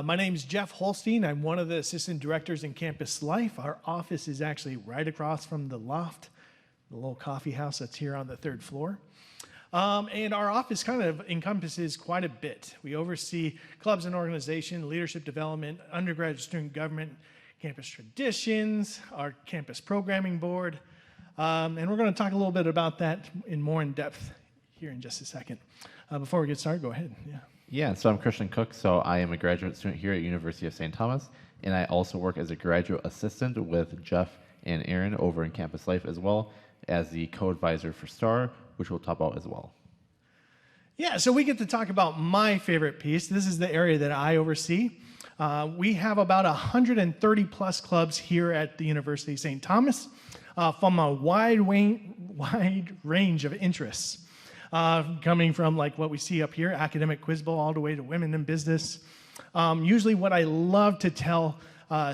My name is Jeff Holstein. I'm one of the assistant directors in Campus Life. Our office is actually right across from the loft, the little coffee house that's here on the third floor. And our office kind of encompasses quite a bit. We oversee clubs and organization, leadership development, undergraduate student government, campus traditions, our campus programming board. And we're going to talk a little bit about that more in depth here in just a second. Before we get started, go ahead. Yeah, so I'm Christian Cook, so I am a graduate student here at University of St. Thomas, and I also work as a graduate assistant with Jeff and Aaron over in Campus Life, as well as the co-advisor for STAR, which we'll talk about as well. Yeah, so we get to talk about my favorite piece. This is the area that I oversee. We have about 130 plus clubs here at the University of St. Thomas from a wide range of interests. Coming from like what we see up here, academic quiz bowl, all the way to women in business. Usually what I love to tell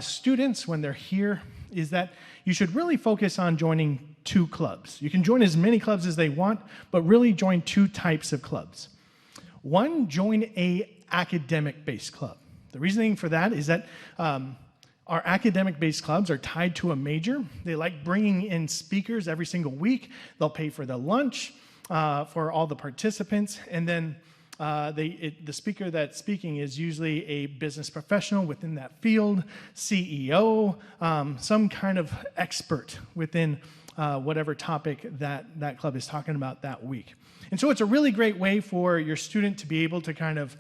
students when they're here is that you should really focus on joining two clubs. You can join as many clubs as they want, but really join two types of clubs. One, join a academic-based club. The reasoning for that is that our academic-based clubs are tied to a major. They like bringing in speakers every single week. They'll pay for the lunch for all the participants, and then the speaker that's speaking is usually a business professional within that field, CEO, some kind of expert within whatever topic that club is talking about that week. And so it's a really great way for your student to be able to kind of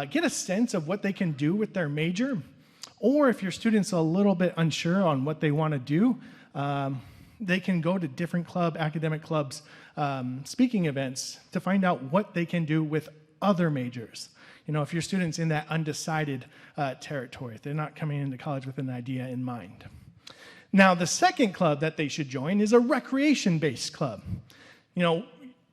get a sense of what they can do with their major, or if your student's a little bit unsure on what they want to do, they can go to different academic clubs, speaking events to find out what they can do with other majors. You know, if your student's in that undecided territory, if they're not coming into college with an idea in mind. Now, the second club that they should join is a recreation-based club. You know,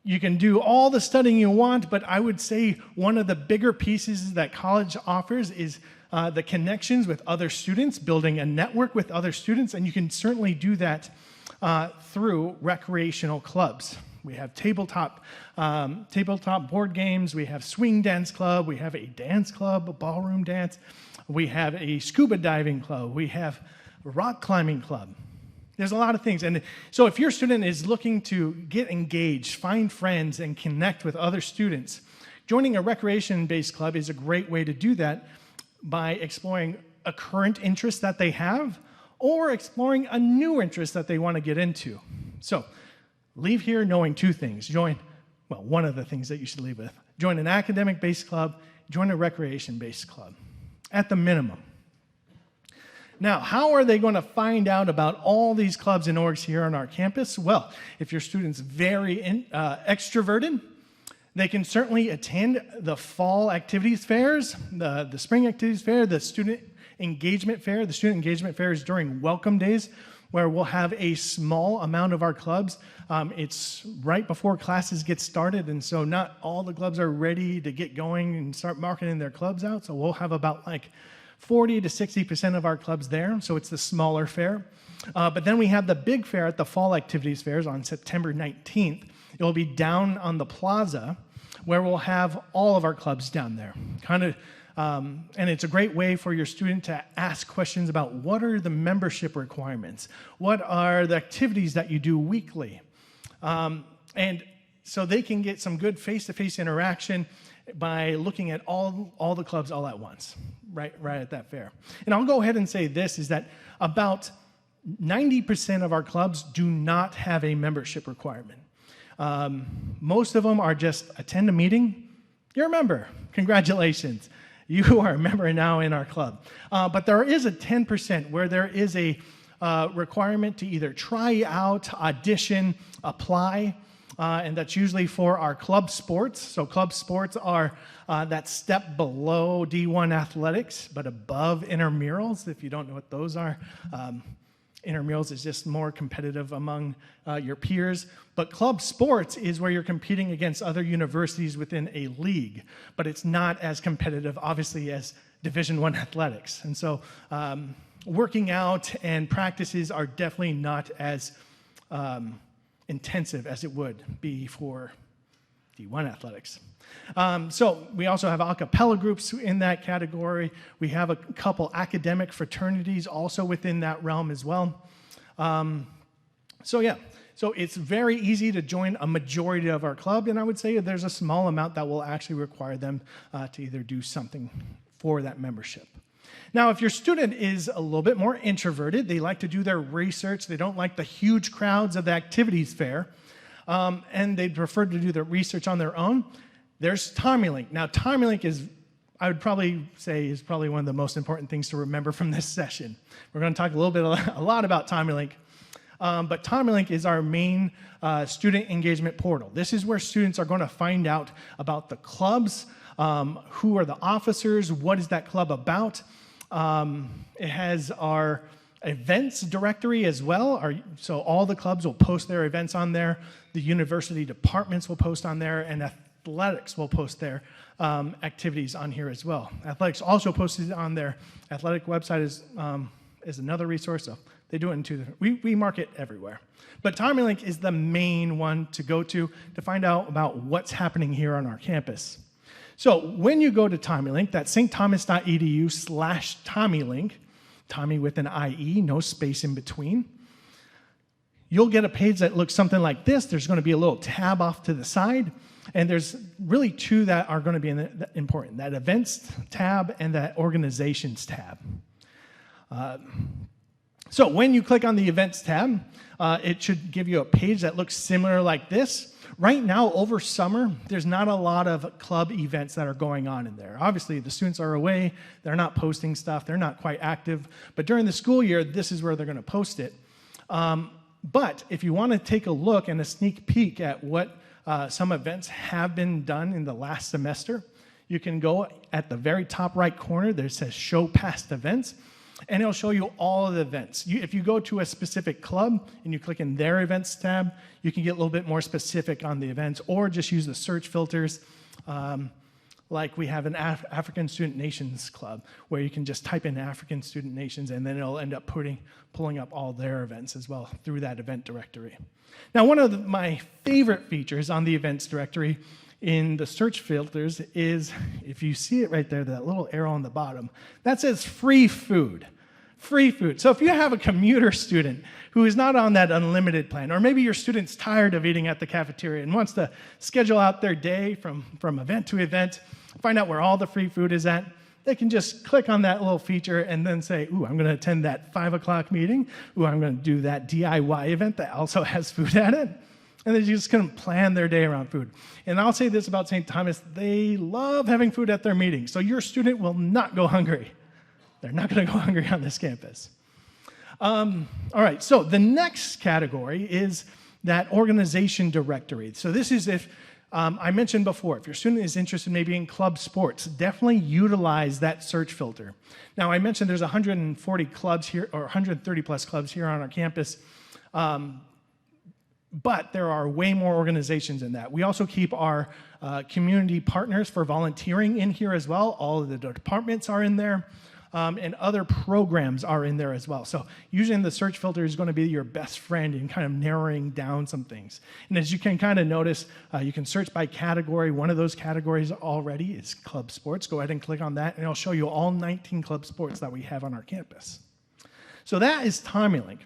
you can do all the studying you want, but I would say one of the bigger pieces that college offers is the connections with other students, building a network with other students, and you can certainly do that through recreational clubs. We have tabletop board games, we have swing dance club, we have a dance club, a ballroom dance, we have a scuba diving club, we have a rock climbing club. There's a lot of things. And so if your student is looking to get engaged, find friends, and connect with other students, joining a recreation-based club is a great way to do that by exploring a current interest that they have or exploring a new interest that they want to get into. So leave here knowing two things. One of the things that you should leave with. Join an academic-based club, join a recreation-based club, at the minimum. Now, how are they going to find out about all these clubs and orgs here on our campus? Well, if your student's very extroverted, they can certainly attend the fall activities fairs, the spring activities fair, the student engagement fair. The student engagement fair is during welcome days, where we'll have a small amount of our clubs. It's right before classes get started, and so not all the clubs are ready to get going and start marketing their clubs out. So we'll have about like 40 to 60% of our clubs there, so it's the smaller fair. But then we have the big fair at the fall activities fairs on September 19th. It will be down on the plaza, where we'll have all of our clubs down there. And it's a great way for your student to ask questions about what are the membership requirements? What are the activities that you do weekly? And so they can get some good face-to-face interaction by looking at all the clubs all at once, right at that fair. And I'll go ahead and say this, is that about 90% of our clubs do not have a membership requirement. Most of them are just attend a meeting, you're a member, congratulations. You are a member now in our club. But there is a 10% where there is a requirement to either try out, audition, apply, and that's usually for our club sports. So club sports are that step below D1 athletics, but above intramurals, if you don't know what those are. Intramurals is just more competitive among your peers. But club sports is where you're competing against other universities within a league, but it's not as competitive, obviously, as Division I athletics. And so working out and practices are definitely not as intensive as it would be for D1 athletics. So we also have a cappella groups in that category. We have a couple academic fraternities also within that realm as well. So it's very easy to join a majority of our club, and I would say there's a small amount that will actually require them to either do something for that membership. Now, if your student is a little bit more introverted, they like to do their research, they don't like the huge crowds of the activities fair, and they prefer to do their research on their own, there's TimeLink. Now, TimeLink is, I would probably say, is probably one of the most important things to remember from this session. We're going to talk a lot about TimeLink. But TimeLink is our main student engagement portal. This is where students are going to find out about the clubs, who are the officers, what is that club about. It has our events directory as well. So all the clubs will post their events on there. The university departments will post on there, and athletics will post their activities on here as well. Athletics also posted on their athletic website is another resource. So they do it in two different, we market everywhere. But TimeLink is the main one to go to find out about what's happening here on our campus. So when you go to TimeLink, that's stthomas.edu/TimeLink, Tommy with an IE, no space in between. You'll get a page that looks something like this. There's going to be a little tab off to the side, and there's really two that are going to be important, that events tab and that organizations tab. So when you click on the events tab, it should give you a page that looks similar like this. Right now, over summer, there's not a lot of club events that are going on in there. Obviously, the students are away. They're not posting stuff. They're not quite active. But during the school year, this is where they're going to post it. But if you want to take a look and a sneak peek at what some events have been done in the last semester, you can go at the very top right corner. There says Show Past Events. And it'll show you all of the events. If you go to a specific club and you click in their events tab, you can get a little bit more specific on the events, or just use the search filters, like we have an African Student Nations Club, where you can just type in African Student Nations, and then it'll end up pulling up all their events as well through that event directory. Now, one of my favorite features on the events directory in the search filters is, if you see it right there, that little arrow on the bottom, that says free food. Free food. So if you have a commuter student who is not on that unlimited plan, or maybe your student's tired of eating at the cafeteria and wants to schedule out their day from event to event, find out where all the free food is at, they can just click on that little feature and then say, ooh, I'm going to attend that 5 o'clock meeting. Ooh, I'm going to do that DIY event that also has food at it. And they're just going to plan their day around food. And I'll say this about St. Thomas, they love having food at their meetings. So your student will not go hungry. They're not going to go hungry on this campus. All right, so the next category is that organization directory. So this is if, I mentioned before, if your student is interested maybe in club sports, definitely utilize that search filter. Now, I mentioned there's 140 clubs here, or 130 plus clubs here on our campus. But there are way more organizations in that. We also keep our community partners for volunteering in here as well. All of the departments are in there, and other programs are in there as well. So using the search filter is going to be your best friend in kind of narrowing down some things. And as you can kind of notice, you can search by category. One of those categories already is club sports. Go ahead and click on that, and it'll show you all 19 club sports that we have on our campus. So that is TimeLink.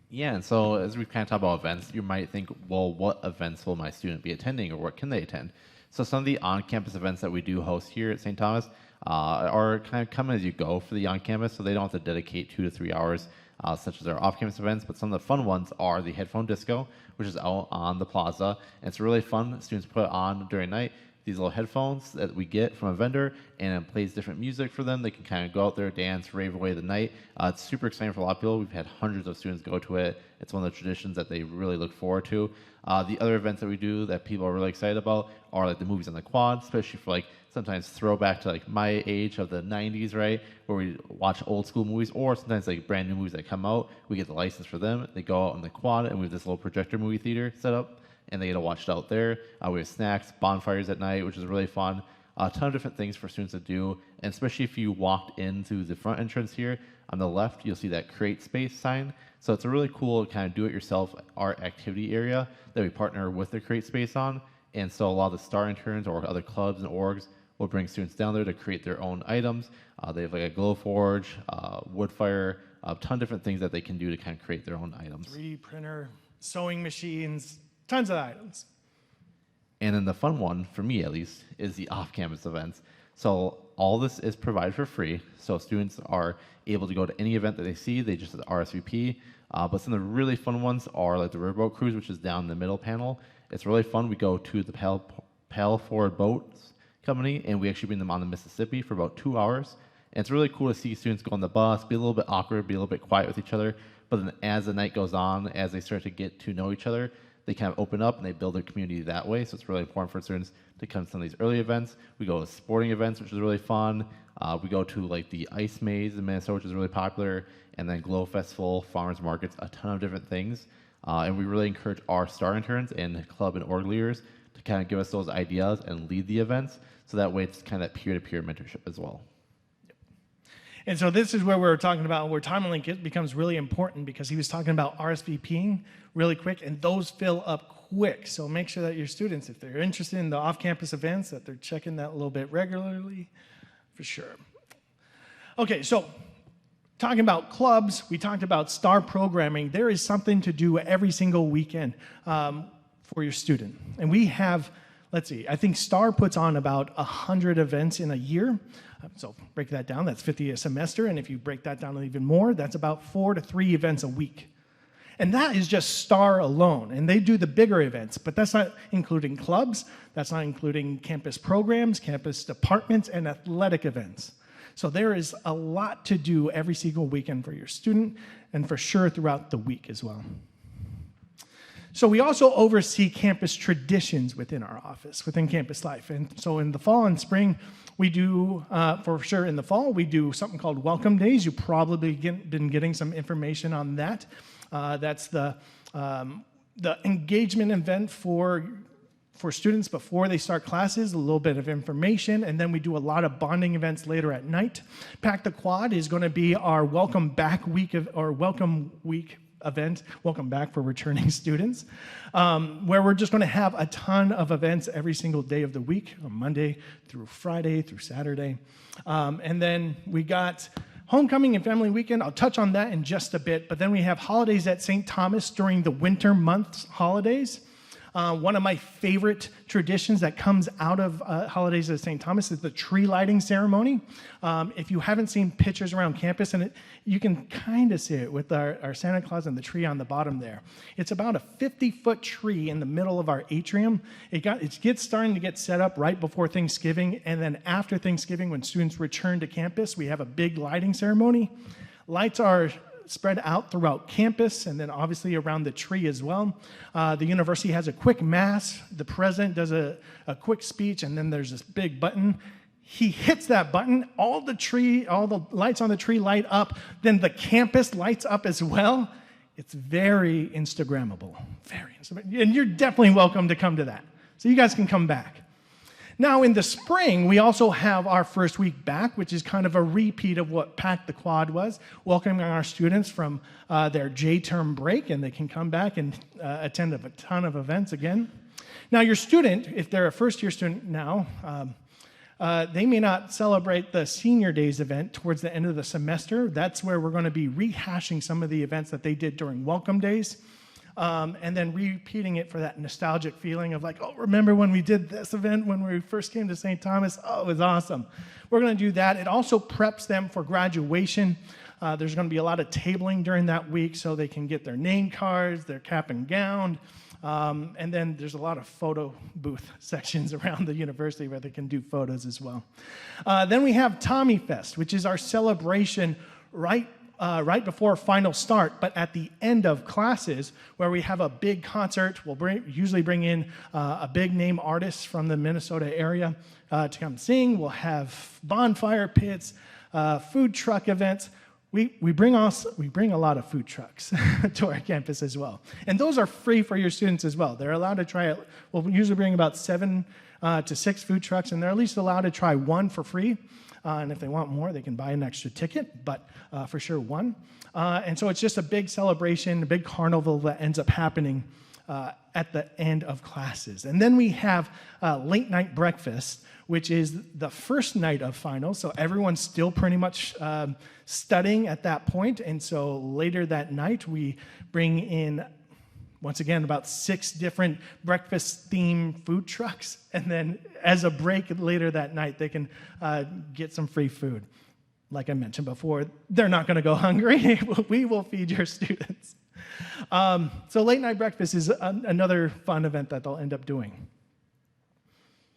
Yeah, and so as we kind of talk about events, you might think, well, what events will my student be attending, or what can they attend? So some of the on-campus events that we do host here at St. Thomas are kind of come as you go for the on-campus, so they don't have to dedicate 2 to 3 hours, such as our off-campus events. But some of the fun ones are the Headphone Disco, which is out on the plaza, and it's really fun. Students put it on during night. These little headphones that we get from a vendor, and it plays different music for them. They can kind of go out there, dance, rave away the night. It's super exciting for a lot of people. We've had hundreds of students go to it. It's one of the traditions that they really look forward to. The other events that we do that people are really excited about are like the movies on the quad, especially for like sometimes throwback to like my age of the 90s, right? Where we watch old school movies, or sometimes like brand new movies that come out. We get the license for them. They go out on the quad, and we have this little projector movie theater set up, and they get to watch it out there. We have snacks, bonfires at night, which is really fun. A ton of different things for students to do, and especially if you walked into the front entrance here, on the left, you'll see that Create Space sign. So it's a really cool kind of do-it-yourself art activity area that we partner with the Create Space on. And so a lot of the STAR interns or other clubs and orgs will bring students down there to create their own items. They have like a glow forge, wood fire, a ton of different things that they can do to kind of create their own items. 3D printer, sewing machines, tons of items. And then the fun one, for me at least, is the off-campus events. So all this is provided for free. So students are able to go to any event that they see. They just RSVP. But some of the really fun ones are like the riverboat cruise, which is down in the middle panel. It's really fun. We go to the Paddle Forward Boats Company, and we actually bring them on the Mississippi for about 2 hours. And it's really cool to see students go on the bus, be a little bit awkward, be a little bit quiet with each other. But then as the night goes on, as they start to get to know each other, they kind of open up and they build their community that way. So it's really important for students to come to some of these early events. We go to sporting events, which is really fun. We go to like the Ice Maze in Minnesota, which is really popular, and then Glow Festival, farmers markets, a ton of different things. And we really encourage our STAR interns and club and org leaders to kind of give us those ideas and lead the events. So that way it's kind of that peer-to-peer mentorship as well. And so this is where we're talking about where time link becomes really important, because he was talking about RSVPing really quick, and those fill up quick. So make sure that your students, if they're interested in the off-campus events, that they're checking that a little bit regularly, for sure. Okay, so talking about clubs, we talked about STAR programming. There is something to do every single weekend for your student. And we have, let's see, I think STAR puts on about 100 events in a year. So break that down, that's 50 a semester. And if you break that down even more, that's about 4 to 3 events a week. And that is just STAR alone. And they do the bigger events, but that's not including clubs. That's not including campus programs, campus departments, and athletic events. So there is a lot to do every single weekend for your student, and for sure throughout the week as well. So we also oversee campus traditions within our office, within campus life. And so in the fall and spring, we do, for sure in the fall, we do something called Welcome Days. You've probably been getting some information on that. That's the engagement event for students before they start classes, a little bit of information, and then we do a lot of bonding events later at night. Pack the Quad is going to be our welcome back week or welcome week event, welcome back for returning students, where we're just going to have a ton of events every single day of the week, on Monday through Friday through Saturday. And then we got Homecoming and Family Weekend. I'll touch on that in just a bit, but then we have holidays at St. Thomas during the winter months holidays. One of my favorite traditions that comes out of holidays at St. Thomas is the tree lighting ceremony. If you haven't seen pictures around campus, and you can kind of see it with our Santa Claus and the tree on the bottom there. It's about a 50-foot tree in the middle of our atrium. It gets starting to get set up right before Thanksgiving, and then after Thanksgiving, when students return to campus, we have a big lighting ceremony. Lights are spread out throughout campus and then obviously around the tree as well. The university has a quick mass. The president does a quick speech, and then there's this big button. He hits that button, all the lights on the tree light up, then the campus lights up as well. It's very Instagrammable, and you're definitely welcome to come to that. So you guys can come back. Now, in the spring, we also have our first week back, which is kind of a repeat of what Pack the Quad was, welcoming our students from their J-term break, and they can come back and attend a ton of events again. Now, your student, if they're a first-year student now, they may not celebrate the Senior Days event towards the end of the semester. That's where we're going to be rehashing some of the events that they did during Welcome Days. And then repeating it for that nostalgic feeling of like, oh, remember when we did this event when we first came to St. Thomas? Oh, it was awesome. We're going to do that. It also preps them for graduation. There's going to be a lot of tabling during that week so they can get their name cards, their cap and gown. And then there's a lot of photo booth sections around the university where they can do photos as well. Then we have Tommy Fest, which is our celebration right before final start, but at the end of classes, where we have a big concert. We'll usually bring in a big name artist from the Minnesota area to come sing. We'll have bonfire pits, food truck events. We bring a lot of food trucks to our campus as well, and those are free for your students as well. They're allowed to try it. We'll usually bring about 7 to 6 food trucks, and they're at least allowed to try one for free. And if they want more, they can buy an extra ticket, but for sure one. And so it's just a big celebration, a big carnival that ends up happening at the end of classes. And then we have late night breakfast, which is the first night of finals. So everyone's still pretty much studying at that point. And so later that night, we bring in, once again, about 6 different breakfast-themed food trucks. And then as a break later that night, they can get some free food. Like I mentioned before, they're not going to go hungry. We will feed your students. So late night breakfast is another fun event that they'll end up doing.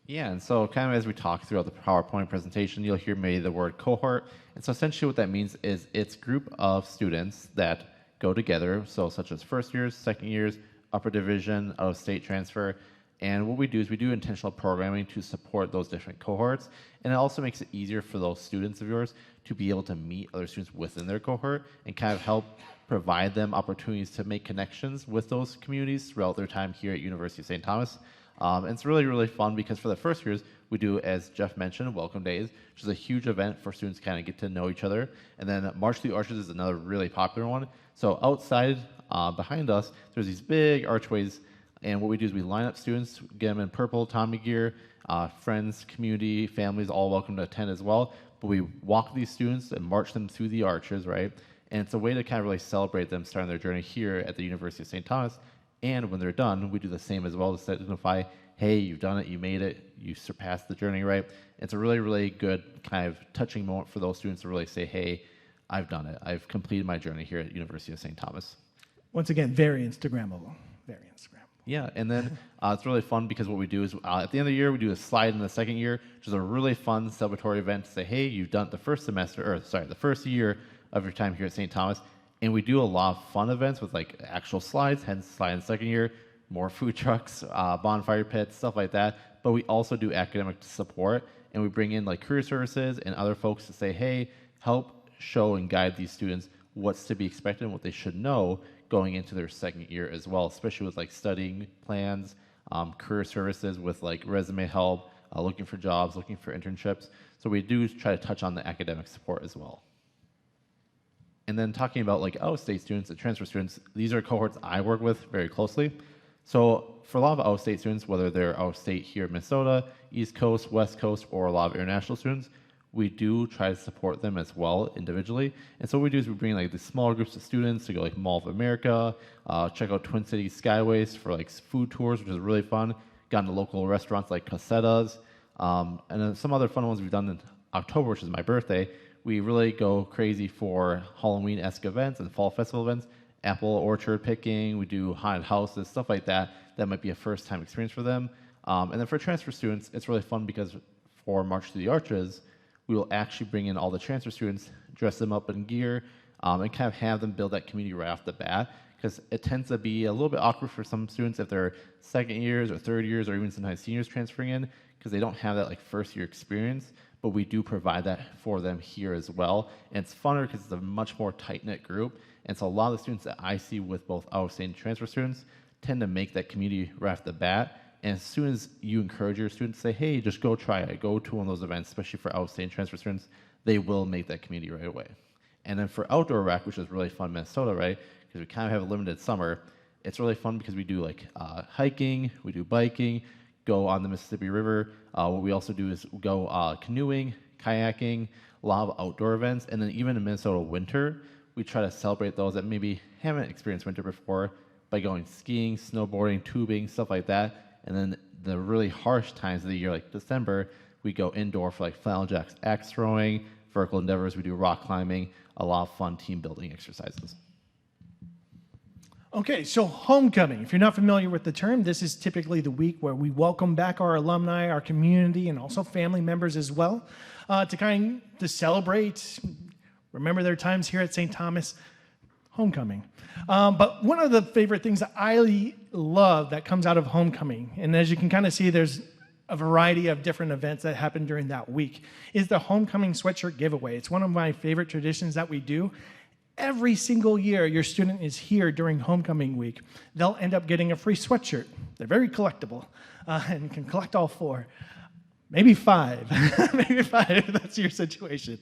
Yeah, and so kind of as we talk throughout the PowerPoint presentation, you'll hear maybe the word cohort. And so essentially what that means is it's a group of students that go together, so such as first years, second years, upper division, out-of-state transfer. And what we do is we do intentional programming to support those different cohorts. And it also makes it easier for those students of yours to be able to meet other students within their cohort and kind of help provide them opportunities to make connections with those communities throughout their time here at University of St. Thomas. And it's really, really fun because for the first years, we do, as Jeff mentioned, Welcome Days, which is a huge event for students to kind of get to know each other. And then March to the Arches is another really popular one. So outside behind us, there's these big archways. And what we do is we line up students, get them in purple Tommy gear, friends, community, families, all welcome to attend as well. But we walk these students and march them through the arches, right? And it's a way to kind of really celebrate them starting their journey here at the University of St. Thomas. And when they're done, we do the same as well to signify, hey, you've done it, you made it, you surpassed the journey, right? It's a really, really good kind of touching moment for those students to really say, hey, I've done it. I've completed my journey here at University of St. Thomas. Once again, very Instagrammable. Very Instagrammable. Yeah, and then it's really fun because what we do is at the end of the year, we do a slide in the second year, which is a really fun celebratory event to say, hey, you've done the first the first year of your time here at St. Thomas. And we do a lot of fun events with like actual slides, hence slide in the second year, more food trucks, bonfire pits, stuff like that. But we also do academic support, and we bring in like career services and other folks to say, hey, help show and guide these students what's to be expected and what they should know going into their second year as well, especially with like studying plans, career services with like resume help, looking for jobs, looking for internships. So we do try to touch on the academic support as well. And then talking about like out-of-state students and transfer students, these are cohorts I work with very closely. So for a lot of out-of-state students, whether they're out-of-state here in Minnesota, East Coast, West Coast, or a lot of international students, we do try to support them as well individually. And so what we do is we bring like these smaller groups of students to go like Mall of America, check out Twin Cities Skyways for like food tours, which is really fun. Got into local restaurants like Casetas. And then some other fun ones we've done in October, which is my birthday. We really go crazy for Halloween-esque events and fall festival events, apple orchard picking, we do haunted houses, stuff like that. That might be a first-time experience for them. And then for transfer students, it's really fun because for March to the Arches, we will actually bring in all the transfer students, dress them up in gear, and kind of have them build that community right off the bat, because it tends to be a little bit awkward for some students if they're second years or third years or even sometimes seniors transferring in, because they don't have that like first year experience. But we do provide that for them here as well. And it's funner because it's a much more tight-knit group. And so a lot of the students that I see with both out-of-state and transfer students tend to make that community right off the bat. And as soon as you encourage your students to say, hey, just go try it, go to one of those events, especially for out-of-state and transfer students, they will make that community right away. And then for outdoor rec, which is really fun in Minnesota, right, because we kind of have a limited summer, it's really fun because we do like hiking, we do biking, go on the Mississippi River. What we also do is go canoeing, kayaking, a lot of outdoor events. And then even in Minnesota winter, we try to celebrate those that maybe haven't experienced winter before by going skiing, snowboarding, tubing, stuff like that. And then the really harsh times of the year, like December, we go indoor for like flannel jacks, axe throwing, vertical endeavors. We do rock climbing, a lot of fun team building exercises. Okay, so homecoming. If you're not familiar with the term, this is typically the week where we welcome back our alumni, our community, and also family members as well, to celebrate, remember their times here at St. Thomas. Homecoming. But one of the favorite things that I love that comes out of homecoming, and as you can kind of see, there's a variety of different events that happen during that week, is the homecoming sweatshirt giveaway. It's one of my favorite traditions that we do. Every single year your student is here during homecoming week, they'll end up getting a free sweatshirt. They're very collectible and can collect all four. maybe 5, maybe 5 if that's your situation.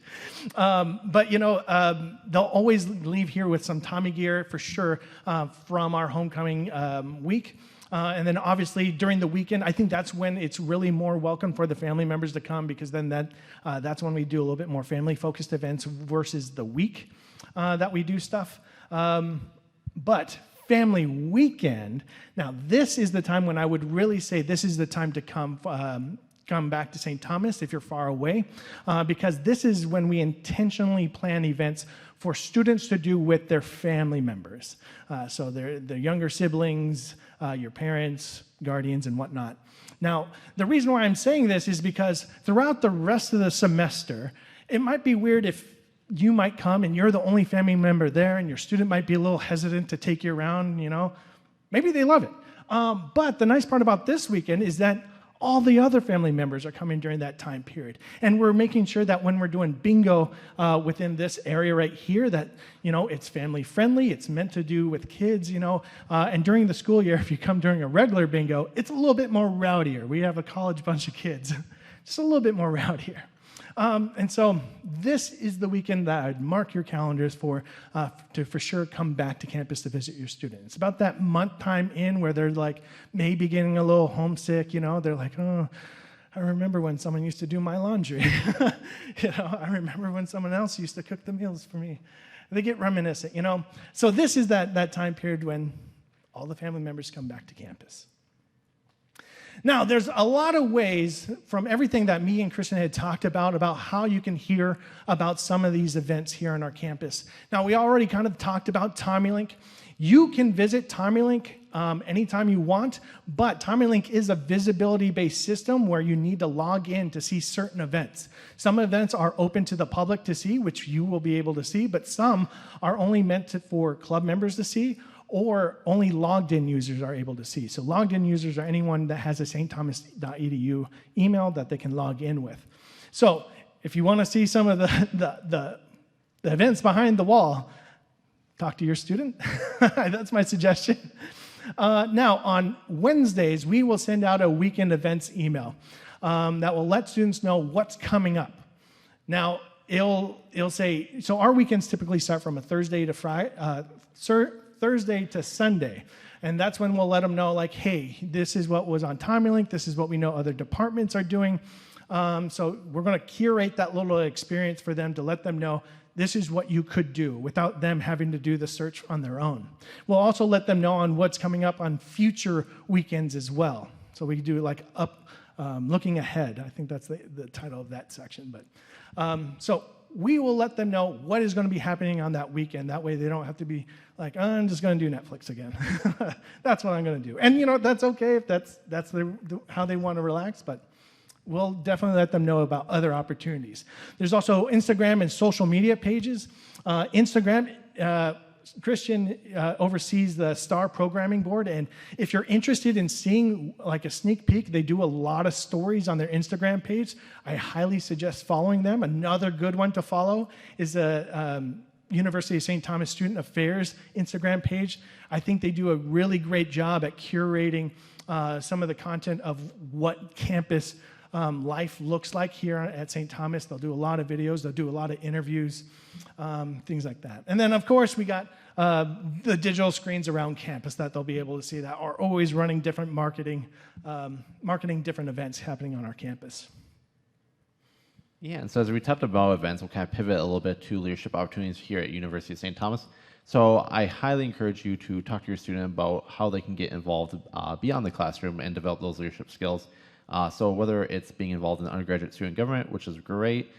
But they'll always leave here with some Tommy gear for sure from our homecoming week. And then obviously during the weekend, I think that's when it's really more welcome for the family members to come, because then that's when we do a little bit more family-focused events versus the week that we do stuff. But family weekend, now this is the time when I would really say this is the time to come back to St. Thomas if you're far away, because this is when we intentionally plan events for students to do with their family members. So their younger siblings, your parents, guardians, and whatnot. Now, the reason why I'm saying this is because throughout the rest of the semester, it might be weird if you might come and you're the only family member there, and your student might be a little hesitant to take you around, Maybe they love it. But the nice part about this weekend is that all the other family members are coming during that time period. And we're making sure that when we're doing bingo within this area right here, that, it's family friendly, it's meant to do with kids, and during the school year, if you come during a regular bingo, it's a little bit more rowdier. We have a college bunch of kids, just a little bit more rowdier. And so this is the weekend that I'd mark your calendars to for sure come back to campus to visit your students. It's about that month time in where they're like maybe getting a little homesick, They're like, oh, I remember when someone used to do my laundry. I remember when someone else used to cook the meals for me. They get reminiscent, So this is that time period when all the family members come back to campus. Now, there's a lot of ways from everything that me and Kristen had talked about how you can hear about some of these events here on our campus. Now, we already kind of talked about TommyLink. You can visit TommyLink anytime you want, but TommyLink is a visibility-based system where you need to log in to see certain events. Some events are open to the public to see, which you will be able to see, but some are only meant for club members to see, or only logged-in users are able to see. So logged-in users are anyone that has a stthomas.edu email that they can log in with. So if you want to see some of the events behind the wall, talk to your student. That's my suggestion. Now, on Wednesdays, we will send out a weekend events email that will let students know what's coming up. Now, it'll say, so our weekends typically start from a Thursday to Sunday. And that's when we'll let them know, like, hey, this is what was on TommyLink. This is what we know other departments are doing. So we're going to curate that little experience for them to let them know this is what you could do without them having to do the search on their own. We'll also let them know on what's coming up on future weekends as well. So we do like looking ahead. I think that's the title of that section. But so we will let them know what is going to be happening on that weekend. That way they don't have to be like, oh, I'm just going to do Netflix again. That's what I'm going to do. And, that's okay if that's how they want to relax, but we'll definitely let them know about other opportunities. There's also Instagram and social media pages. Instagram, Christian oversees the STAR programming board, and if you're interested in seeing like a sneak peek, they do a lot of stories on their Instagram page. I highly suggest following them. Another good one to follow is a University of St. Thomas Student Affairs Instagram page. I think they do a really great job at curating some of the content of what campus life looks like here at St. Thomas. They'll do a lot of videos. They'll do a lot of interviews, things like that. And then, of course, we got the digital screens around campus that they'll be able to see that are always running different marketing different events happening on our campus. Yeah, and so as we talked about events, we'll kind of pivot a little bit to leadership opportunities here at University of St. Thomas. So I highly encourage you to talk to your student about how they can get involved beyond the classroom and develop those leadership skills. So whether it's being involved in undergraduate student government, which is great,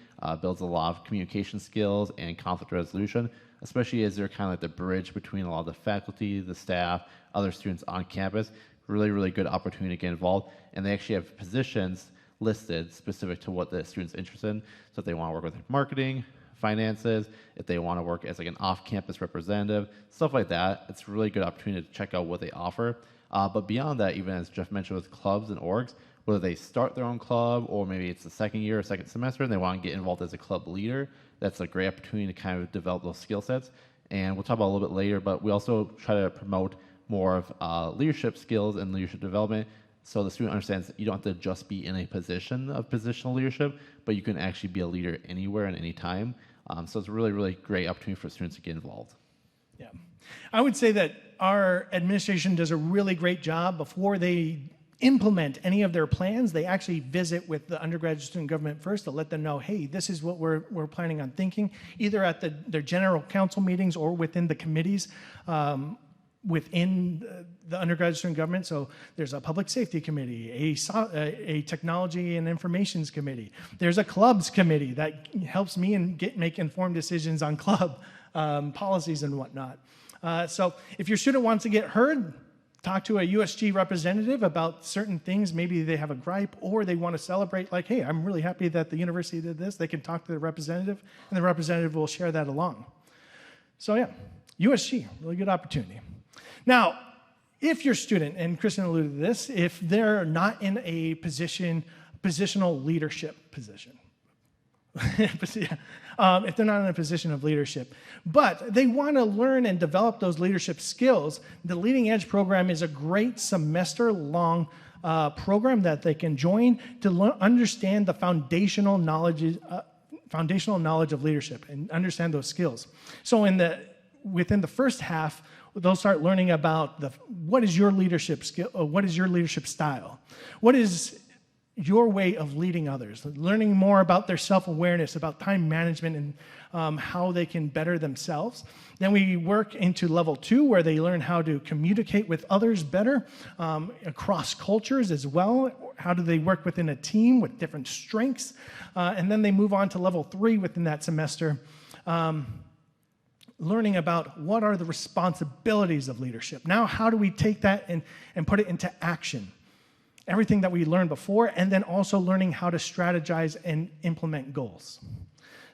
builds a lot of communication skills and conflict resolution, especially as they're kind of like the bridge between a lot of the faculty, the staff, other students on campus. Really, really good opportunity to get involved. And they actually have positions listed specific to what the student's interested in. So if they want to work with like marketing, finances, if they want to work as like an off-campus representative, stuff like that, it's a really good opportunity to check out what they offer. But beyond that, even as Jeff mentioned with clubs and orgs, whether they start their own club or maybe it's the second year or second semester and they want to get involved as a club leader, that's a great opportunity to kind of develop those skill sets. And we'll talk about it a little bit later, but we also try to promote more of leadership skills and leadership development So the student understands that you don't have to just be in a position of positional leadership, but you can actually be a leader anywhere and anytime. So it's a really, really great opportunity for students to get involved. Yeah. I would say that our administration does a really great job before they implement any of their plans. They actually visit with the undergraduate student government first to let them know, hey, this is what we're planning on thinking, either at their general council meetings or within the committees within the undergraduate student government. So there's a public safety committee, a technology and informations committee. There's a clubs committee that helps me make informed decisions on club policies and whatnot. So if your student wants to get heard, talk to a USG representative about certain things. Maybe they have a gripe or they want to celebrate, like, hey, I'm really happy that the university did this. They can talk to the representative, and the representative will share that along. So yeah, USG, really good opportunity. Now, if your student, and Kristen alluded to this, if they're not in a positional leadership position, if they're not in a position of leadership, but they want to learn and develop those leadership skills, the Leading Edge program is a great semester-long program that they can join to understand the foundational knowledge of leadership and understand those skills. So within the first half, they'll start learning about what is your leadership skill, what is your leadership style, what is your way of leading others, learning more about their self-awareness, about time management, and how they can better themselves. Then we work into level 2, where they learn how to communicate with others better, across cultures as well. How do they work within a team with different strengths? And then they move on to level 3 within that semester, learning about what are the responsibilities of leadership. Now, how do we take that and put it into action? Everything that we learned before, and then also learning how to strategize and implement goals.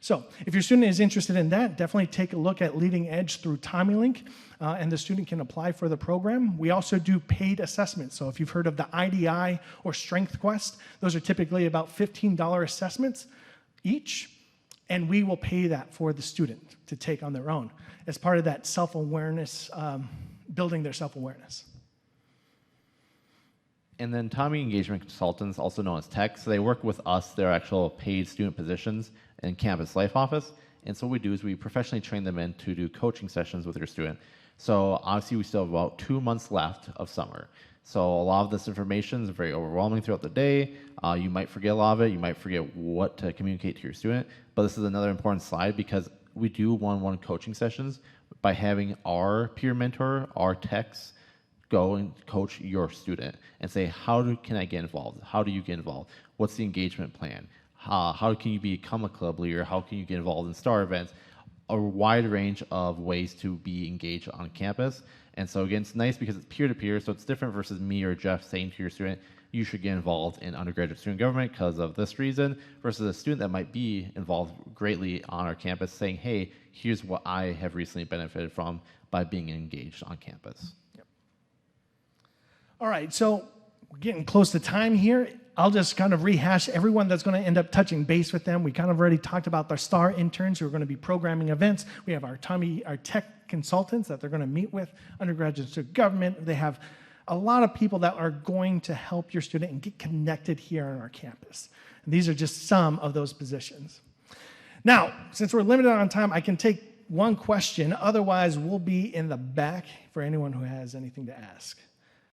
So if your student is interested in that, definitely take a look at Leading Edge through TommyLink, and the student can apply for the program. We also do paid assessments. So if you've heard of the IDI or Strength Quest, those are typically about $15 assessments each, and we will pay that for the student to take on their own as part of that self-awareness, building their self-awareness. And then Tommy Engagement Consultants, also known as Tech, so they work with us, their actual paid student positions in Campus Life Office. And so what we do is we professionally train them in to do coaching sessions with your student. So obviously we still have about 2 months left of summer. So a lot of this information is very overwhelming throughout the day. You might forget a lot of it. You might forget what to communicate to your student. But this is another important slide because we do one-on-one coaching sessions by having our peer mentor, our techs, go and coach your student and say, can I get involved? How do you get involved? What's the engagement plan? How can you become a club leader? How can you get involved in STAR events? A wide range of ways to be engaged on campus. And so again, it's nice because it's peer-to-peer, so it's different versus me or Jeff saying to your student, you should get involved in undergraduate student government because of this reason, versus a student that might be involved greatly on our campus saying, hey, here's what I have recently benefited from by being engaged on campus. All right, so we're getting close to time here. I'll just kind of rehash everyone that's going to end up touching base with them. We kind of already talked about our STAR interns who are going to be programming events. We have our tech consultants that they're going to meet with, undergraduate student government. They have a lot of people that are going to help your student and get connected here on our campus. And these are just some of those positions. Now, since we're limited on time, I can take one question. Otherwise, we'll be in the back for anyone who has anything to ask.